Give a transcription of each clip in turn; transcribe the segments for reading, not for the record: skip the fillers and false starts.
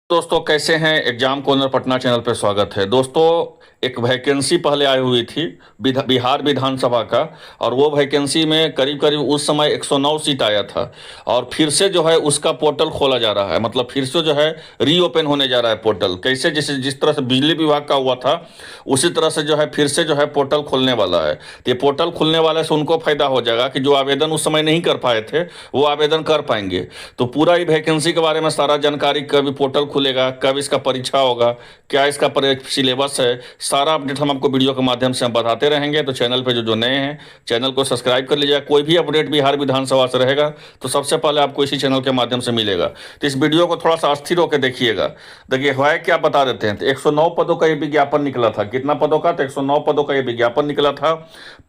दोस्तों कैसे हैं। एग्जाम कॉर्नर पटना चैनल पर स्वागत है। दोस्तों एक वैकेंसी पहले आई हुई थी बिहार विधानसभा का, और वो वैकेंसी में करीब करीब उस समय 109 सीट आया था। और फिर से जो है उसका पोर्टल खोला जा रहा है, मतलब फिर से जो है रीओपन होने जा रहा है पोर्टल। कैसे, जैसे जिस तरह से बिजली विभाग का हुआ था उसी तरह से जो है फिर से जो है पोर्टल खोलने वाला है। तो ये पोर्टल खुलने वाले से उनको फायदा हो जाएगा कि जो आवेदन उस समय नहीं कर पाए थे वो आवेदन कर पाएंगे। तो पूरा ही वैकेंसी के बारे में सारा जानकारी, कभी पोर्टल खुलेगा, कब इसका परीक्षा होगा, क्या इसका सिलेबस है, सारा अपडेट हम आपको वीडियो के माध्यम से हम बताते रहेंगे। तो चैनल पे जो नए हैं चैनल को सब्सक्राइब कर लीजिएगा। कोई भी अपडेट बिहार विधानसभा से रहेगा तो सबसे पहले आपको इसी चैनल के माध्यम से मिलेगा। तो इस वीडियो को थोड़ा सा अस्थिर होकर देखिएगा। देखिए है क्या, बता देते हैं। तो 109 पदों का ये विज्ञापन निकला था। कितना पदों का? तो 109 पदों का ये विज्ञापन निकला था।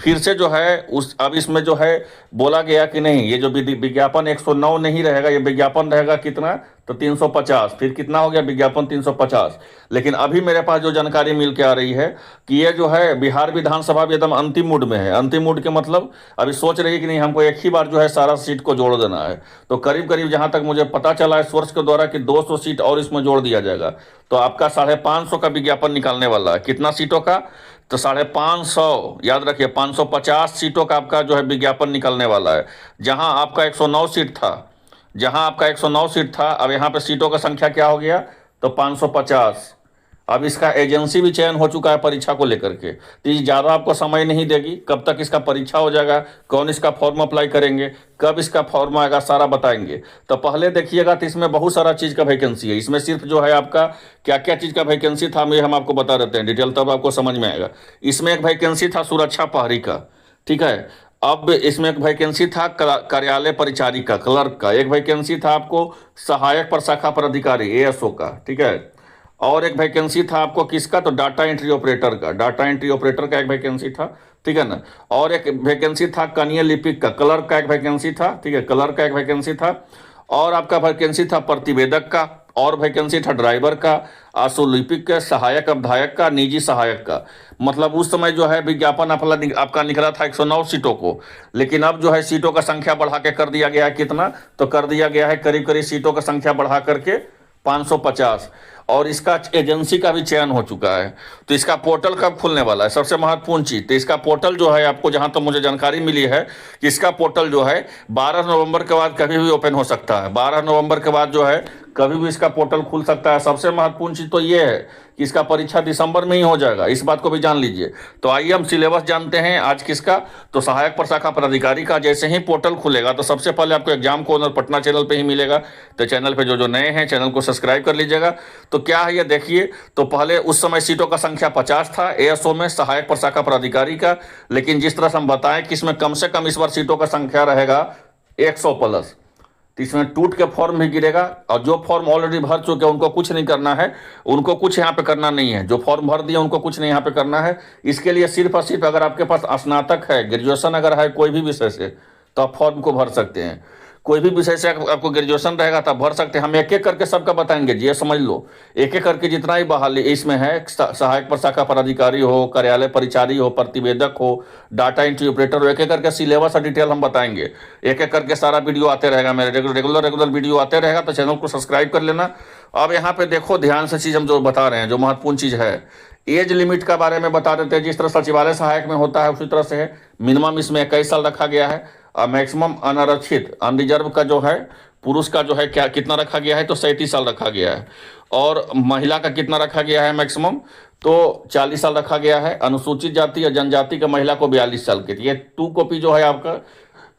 फिर से जो है अब इसमें जो है बोला गया कि नहीं, ये जो विज्ञापन 109 नहीं रहेगा, ये विज्ञापन रहेगा कितना, तो 350। फिर कितना हो गया विज्ञापन? 350। लेकिन अभी मेरे पास जो जानकारी मिल के आ रही है कि ये जो है बिहार विधानसभा भी एकदम अंतिम मूड में है। अंतिम मूड के मतलब अभी सोच रही है कि नहीं, हमको एक ही बार जो है सारा सीट को जोड़ देना है। तो करीब करीब जहां तक मुझे पता चला है सोर्स के द्वारा कि 200 सीट और इसमें जोड़ दिया जाएगा। तो आपका 550 का विज्ञापन निकालने वाला है। कितना सीटों का? तो 550, याद रखिए 550 सीटों का आपका जो है विज्ञापन निकलने वाला है। जहां आपका 109 सीट था, जहां आपका 109 सीट था, अब यहां पे सीटों का संख्या क्या हो गया? तो 550। अब इसका एजेंसी भी चयन हो चुका है परीक्षा को लेकर के। तो ये ज़्यादा आपको समय नहीं देगी। कब तक इसका परीक्षा हो जाएगा, कौन इसका फॉर्म अप्लाई करेंगे, कब इसका फॉर्म आएगा, सारा बताएंगे। तो पहले देखिएगा, तो इसमें बहुत सारा चीज़ का वैकेंसी है। इसमें सिर्फ जो है आपका क्या क्या चीज़ का वैकेंसी था ये हम आपको बता देते हैं डिटेल, तब आपको समझ में आएगा। इसमें एक वैकेंसी था सुरक्षा प्रहरी का, ठीक है। अब इसमें एक वैकेंसी था कार्यालय परिचारी का, क्लर्क का। एक वैकेंसी था आपको सहायक प्रशाखा पर अधिकारी, एएसओ का, ठीक है। और एक वैकेंसी था आपको किसका? तो डाटा एंट्री ऑपरेटर का। डाटा एंट्री ऑपरेटर का एक वैकेंसी था, ठीक है ना। और एक वैकेंसी था कनीय लिपिक का, क्लर्क का एक वैकेंसी था, ठीक है, क्लर्क का एक वैकेंसी था। और आपका वैकेंसी था प्रतिवेदक का, और वैकेंसी था ड्राइवर का, आशुलिपिक का, सहायक अवधायक का, निजी सहायक का। मतलब उस समय जो है विज्ञापन आपका निकला था 109 सीटों को, लेकिन अब जो है सीटों का संख्या बढ़ा के कर दिया गया है। कितना? तो कर दिया गया है करीब करीब सीटों का संख्या बढ़ा करके 550। और इसका एजेंसी का भी चयन हो चुका है। तो इसका पोर्टल कब खुलने वाला है? सबसे महत्वपूर्ण चीज, तो इसका पोर्टल जो है आपको जहां तक तो मुझे जानकारी मिली है कि इसका पोर्टल जो है 12 नवंबर के बाद कभी भी ओपन हो सकता है। 12 नवंबर के बाद जो है कभी भी इसका पोर्टल खुल सकता है। सबसे महत्वपूर्ण चीज तो ये है कि इसका परीक्षा दिसंबर में ही हो जाएगा, इस बात को भी जान लीजिए। तो आइए हम सिलेबस जानते हैं आज किसका, तो सहायक प्रशाखा पदाधिकारी का। जैसे ही पोर्टल खुलेगा तो सबसे पहले आपको एग्जाम कॉर्नर पटना चैनल पे ही मिलेगा। तो चैनल पे जो नए हैं चैनल को सब्सक्राइब कर लीजिएगा। तो क्या है ये देखिए, तो पहले उस समय सीटों का संख्या 50 था एएसओ में, सहायक प्रशाखा पदाधिकारी का। लेकिन जिस तरह से हम बताएं कि इसमें कम से कम इस बार सीटों का संख्या रहेगा 100 प्लस। तो इसमें टूट के फॉर्म भी गिरेगा, और जो फॉर्म ऑलरेडी भर चुके हैं उनको कुछ नहीं करना है, उनको कुछ यहाँ पे करना नहीं है। जो फॉर्म भर दिए उनको कुछ नहीं यहाँ पे करना है। इसके लिए सिर्फ और सिर्फ अगर आपके पास स्नातक है, ग्रेजुएशन अगर है कोई भी विषय से, तो आप फॉर्म को भर सकते हैं। कोई भी विषय से आपको ग्रेजुएशन रहेगा तब भर सकते हैं। हम एक एक करके सबका बताएंगे जी, ये समझ लो। एक एक करके जितना ही बहाली इसमें है, सहायक प्रशाखा पदाधिकारी हो, कार्यालय परिचारी हो, प्रतिवेदक हो, डाटा एंट्री ऑपरेटर हो, एक एक करके सिलेबस और डिटेल हम बताएंगे। एक एक करके सारा वीडियो आते रहेगा, मेरे रेगुलर वीडियो आते रहेगा। तो चैनल को सब्सक्राइब कर लेना। अब यहाँ पे देखो ध्यान से चीज़ हम जो बता रहे हैं, जो महत्वपूर्ण चीज़ है, एज लिमिट के बारे में बता देते हैं। जिस तरह सचिवालय सहायक में होता है उसी तरह से है। मिनिमम इसमें 21 साल रखा गया है, और मैक्सिमम अनारक्षित अनरिजर्व का जो है पुरुष का जो है क्या कितना रखा गया है, तो 37 साल रखा गया है। और महिला का कितना रखा गया है मैक्सिमम, तो 40 साल रखा गया है। अनुसूचित जाति या जनजाति का महिला को 42 साल के। ये 2 कॉपी जो है आपका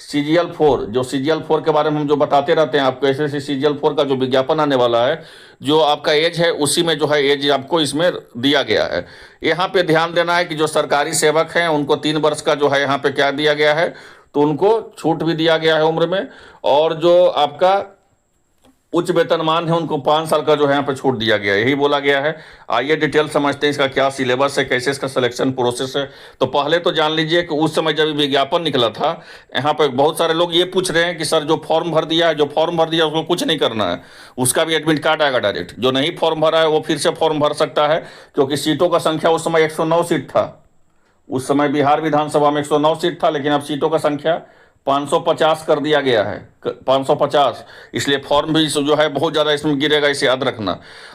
CGL 4, जो CGL 4 के बारे में हम जो बताते रहते हैं आपको, ऐसे CGL 4 का जो विज्ञापन आने वाला है, जो आपका एज है उसी में जो है एज आपको इसमें दिया गया है। यहाँ पे ध्यान देना है कि जो सरकारी सेवक हैं उनको 3 वर्ष का जो है यहाँ पे क्या दिया गया है, तो उनको छूट भी दिया गया है उम्र में। और जो आपका उच्च वेतनमान है उनको 5 साल का जो है यहाँ पे छूट दिया गया है, यही बोला गया है। आइए डिटेल समझते हैं इसका क्या सिलेबस है, कैसे इसका सिलेक्शन प्रोसेस है। तो पहले तो जान लीजिए कि उस समय जब विज्ञापन निकला था, यहाँ पे बहुत सारे लोग ये पूछ रहे हैं कि सर जो फॉर्म भर दिया है, जो फॉर्म भर दिया उसको कुछ नहीं करना है, उसका भी एडमिट कार्ड आएगा डायरेक्ट। जो नहीं फॉर्म भरा है वो फिर से फॉर्म भर सकता है, क्योंकि सीटों का संख्या उस समय 109 सीट था। उस समय बिहार विधानसभा में 109 सीट था, लेकिन अब सीटों का संख्या 550 कर दिया गया है, 550। इसलिए फॉर्म भी जो है बहुत ज़्यादा इसमें गिरेगा, इसे याद रखना।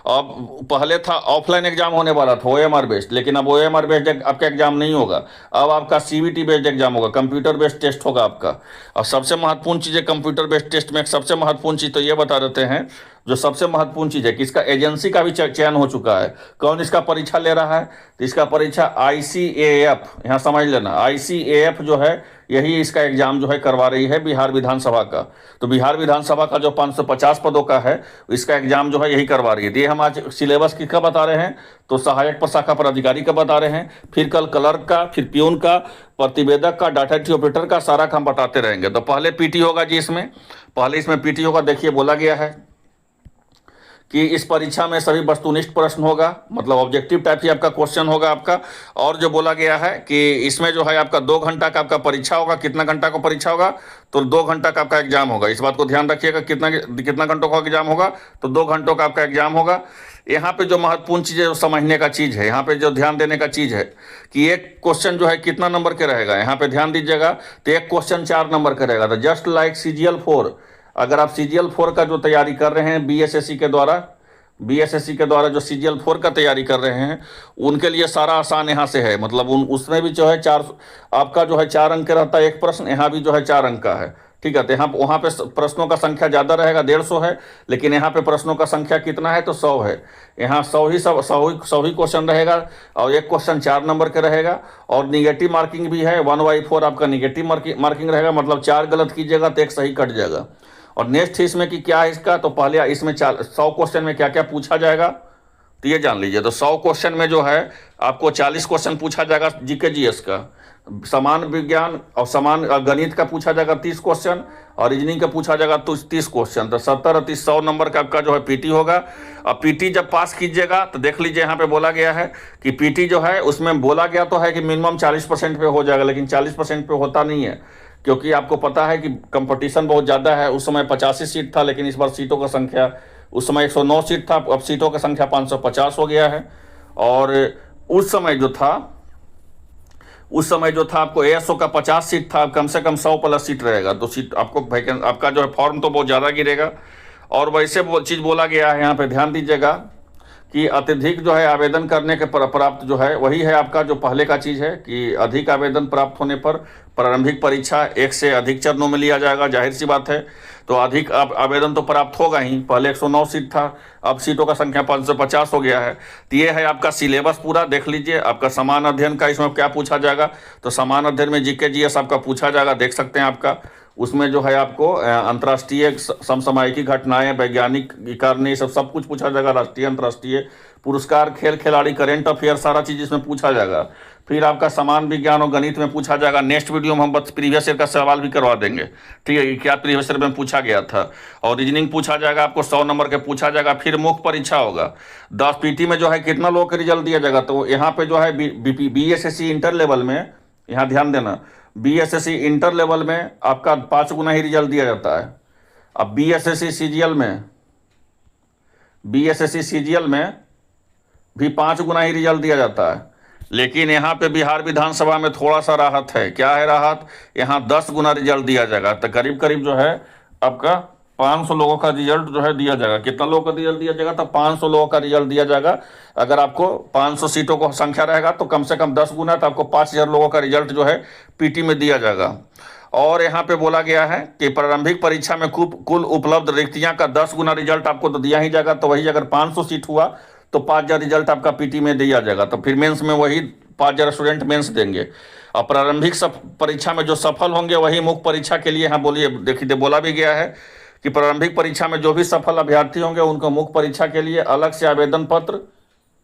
अब पहले था ऑफलाइन एग्जाम होने वाला था OMR बेस्ड, लेकिन अब OMR बेस्ड आपका एग्जाम नहीं होगा। अब आपका CBT बेस्ड एग्जाम होगा, कंप्यूटर बेस्ड टेस्ट होगा आपका। और सबसे महत्वपूर्ण चीज़ है कंप्यूटर बेस्ड टेस्ट में, एक सबसे महत्वपूर्ण चीज़ तो ये बता देते हैं, जो सबसे महत्वपूर्ण चीज़ है कि इसका एजेंसी का भी चयन हो चुका है। कौन इसका परीक्षा ले रहा है? तो इसका परीक्षा ICAF, यहाँ समझ लेना, ICAF जो है यही इसका एग्जाम जो है करवा रही है बिहार विधानसभा का। तो बिहार विधानसभा का जो 550 पदों का है, इसका एग्जाम जो है यही करवा रही है। ये हम आज सिलेबस किसका बता रहे हैं, तो सहायक प्रशाखा पदाधिकारी का बता रहे हैं, फिर कल क्लर्क का, फिर प्यून का, प्रतिवेदक का, डाटा एंट्री ऑपरेटर का, सारा काम बताते रहेंगे। तो पहले PT होगा जी, इसमें पहले इसमें PT होगा। देखिए बोला गया है कि इस परीक्षा में सभी वस्तुनिष्ठ प्रश्न होगा, मतलब ऑब्जेक्टिव टाइप ही आपका क्वेश्चन होगा आपका। और जो बोला गया है कि इसमें जो है आपका 2 घंटा का आपका परीक्षा होगा। कितना घंटा का परीक्षा होगा? तो 2 घंटा का आपका एग्जाम होगा। इस बात को ध्यान रखिएगा, कितना घंटों का एग्जाम होगा? तो 2 घंटों का आपका एग्जाम होगा। यहाँ पे जो महत्वपूर्ण चीज़ है, जो समझने का चीज़ है, यहाँ पे जो ध्यान देने का चीज़ है कि एक क्वेश्चन जो है कितना नंबर के रहेगा, यहाँ पे ध्यान दीजिएगा। तो एक क्वेश्चन 4 नंबर का रहेगा। तो जस्ट लाइक CGL4, अगर आप CGL4 का जो तैयारी कर रहे हैं BSSC के द्वारा जो CGL4 का तैयारी कर रहे हैं, उनके लिए सारा आसान यहाँ से है। मतलब उसमें भी जो है 4 आपका जो है 4 अंक का रहता है एक प्रश्न, यहाँ भी जो है 4 अंक का है। ठीक है, तो यहाँ वहाँ पे प्रश्नों का संख्या ज़्यादा रहेगा, 150 है, लेकिन यहाँ पे प्रश्नों का संख्या कितना है? तो 100 है। यहाँ 100 ही क्वेश्चन रहेगा, और एक क्वेश्चन 4 नंबर के रहेगा। और निगेटिव मार्किंग भी है, 1/4 आपका निगेटिव मार्किंग रहेगा, मतलब 4 गलत कीजिएगा तो 1 सही कट जाएगा। और नेक्स्ट इसमें कि क्या है इसका, तो पहले इसमें 100 क्वेश्चन में क्या क्या पूछा जाएगा, तो ये जान लीजिए। तो 100 क्वेश्चन में जो है आपको 40 क्वेश्चन पूछा जाएगा GK GS का, समान विज्ञान और समान गणित का पूछा जाएगा 30 क्वेश्चन, और रीजनिंग का पूछा जाएगा तो 30 क्वेश्चन। तो 70 और 30 100 नंबर का आपका जो है PT होगा। अब PT जब पास कीजिएगा तो देख लीजिए, यहाँ पे बोला गया है कि PT जो है उसमें बोला गया तो है कि मिनिमम 40% पे हो जाएगा, लेकिन 40% पे होता नहीं है, क्योंकि आपको पता है कि कंपटीशन बहुत ज़्यादा है। उस समय 85 सीट था, लेकिन इस बार सीटों का संख्या, उस समय 109 सीट था, अब सीटों की संख्या 550 हो गया है। और उस समय जो था आपको ASO का 50 सीट था, कम से कम 100 प्लस सीट रहेगा। तो सीट आपको आपका जो है फॉर्म तो बहुत ज़्यादा गिरेगा। और वैसे चीज़ बोला गया है, यहाँ पे ध्यान दीजिएगा कि अत्यधिक जो है आवेदन करने के प्राप्त जो है वही है आपका जो पहले का चीज़ है कि अधिक आवेदन प्राप्त होने पर प्रारंभिक परीक्षा 1 से अधिक चरणों में लिया जाएगा। जाहिर सी बात है, तो अधिक आवेदन तो प्राप्त होगा ही। पहले 109 सीट था, अब सीटों का संख्या 550 हो गया है। तो ये है आपका सिलेबस पूरा, देख लीजिए। आपका समान अध्ययन का इसमें क्या पूछा जाएगा, तो समान अध्ययन में GK GS आपका पूछा जाएगा, देख सकते हैं आपका। उसमें जो है आपको अंतर्राष्ट्रीय समसामयिकी घटनाएं, वैज्ञानिक कारण, सब कुछ पूछा जाएगा। राष्ट्रीय अंतर्राष्ट्रीय पुरस्कार, खेल खिलाड़ी, करेंट अफेयर, सारा चीज़ इसमें पूछा जाएगा। फिर आपका समान विज्ञान और गणित में पूछा जाएगा। नेक्स्ट वीडियो में हम बस प्रीवियस ईयर का सवाल भी करवा देंगे, ठीक है, क्या प्रीवियस ईयर में पूछा गया था। और रीजनिंग पूछा जाएगा, आपको 100 नंबर के पूछा जाएगा। फिर मुख्य परीक्षा होगा 10 PT में जो है कितना लोगों का रिजल्ट दिया जाएगा, तो यहाँ पे जो है BSSC इंटर लेवल में, यहाँ ध्यान देना, BSSC इंटर लेवल में आपका 5 गुना ही रिजल्ट दिया जाता है। अब BSSC CGL में भी 5 गुना ही रिजल्ट दिया जाता है। लेकिन यहाँ पे बिहार विधानसभा में थोड़ा सा राहत है। क्या है राहत? यहाँ 10 गुना रिजल्ट दिया जाएगा। तो करीब करीब जो है आपका 500 लोगों का रिजल्ट जो है दिया जाएगा। कितना लोगों का रिजल्ट दिया जाएगा? तो 500 लोगों का रिजल्ट दिया जाएगा। अगर आपको 500 सीटों को संख्या रहेगा तो कम से कम 10 गुना, तो आपको 5000 लोगों का रिजल्ट जो है PT में दिया जाएगा। और यहाँ पे बोला गया है कि प्रारंभिक परीक्षा में कुल उपलब्ध रिक्तियाँ का 10 गुना रिजल्ट आपको तो दिया ही जाएगा। तो वही अगर 500 सीट हुआ तो 5000 रिजल्ट आपका PT में दिया जाएगा। तो फिर मेंस में वही 5000 स्टूडेंट मेंस देंगे। और प्रारंभिक परीक्षा में जो सफल होंगे वही मुख्य परीक्षा के लिए, यहाँ बोलिए, देखिए बोला भी गया है कि प्रारंभिक परीक्षा में जो भी सफल अभ्यर्थी होंगे उनको मुख्य परीक्षा के लिए अलग से आवेदन पत्र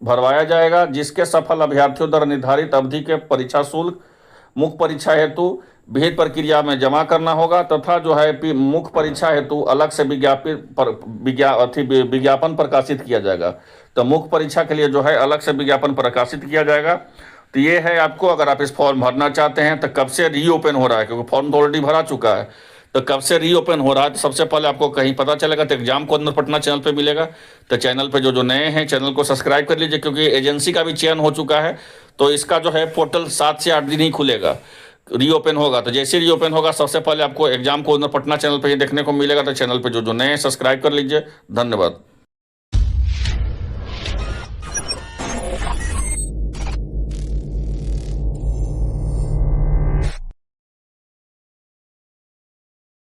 भरवाया जाएगा, जिसके सफल अभ्यर्थियों द्वारा निर्धारित अवधि के परीक्षा शुल्क मुख्य परीक्षा हेतु विहित प्रक्रिया में जमा करना होगा, तथा जो है मुख्य परीक्षा हेतु अलग से विज्ञापन प्रकाशित किया जाएगा। तो मुख्य परीक्षा के लिए जो है अलग से विज्ञापन प्रकाशित किया जाएगा। तो ये है आपको, अगर आप इस फॉर्म भरना चाहते हैं तो कब से रीओपन हो रहा है, क्योंकि फॉर्म तो ऑलरेडी भरा चुका है, तो कब से रीओपन हो रहा है, तो सबसे पहले आपको कहीं पता चलेगा तो एग्जाम कॉर्नर पटना चैनल पे मिलेगा। तो चैनल पे जो नए हैं चैनल को सब्सक्राइब कर लीजिए, क्योंकि एजेंसी का भी चयन हो चुका है। तो इसका जो है पोर्टल 7 से 8 दिन ही खुलेगा। रीओपन होगा, तो जैसे रीओपन होगा सबसे पहले आपको एग्जाम कॉर्नर पटना चैनल पे ये देखने को मिलेगा। तो चैनल पे जो जो नए हैं सब्सक्राइब कर लीजिए। धन्यवाद।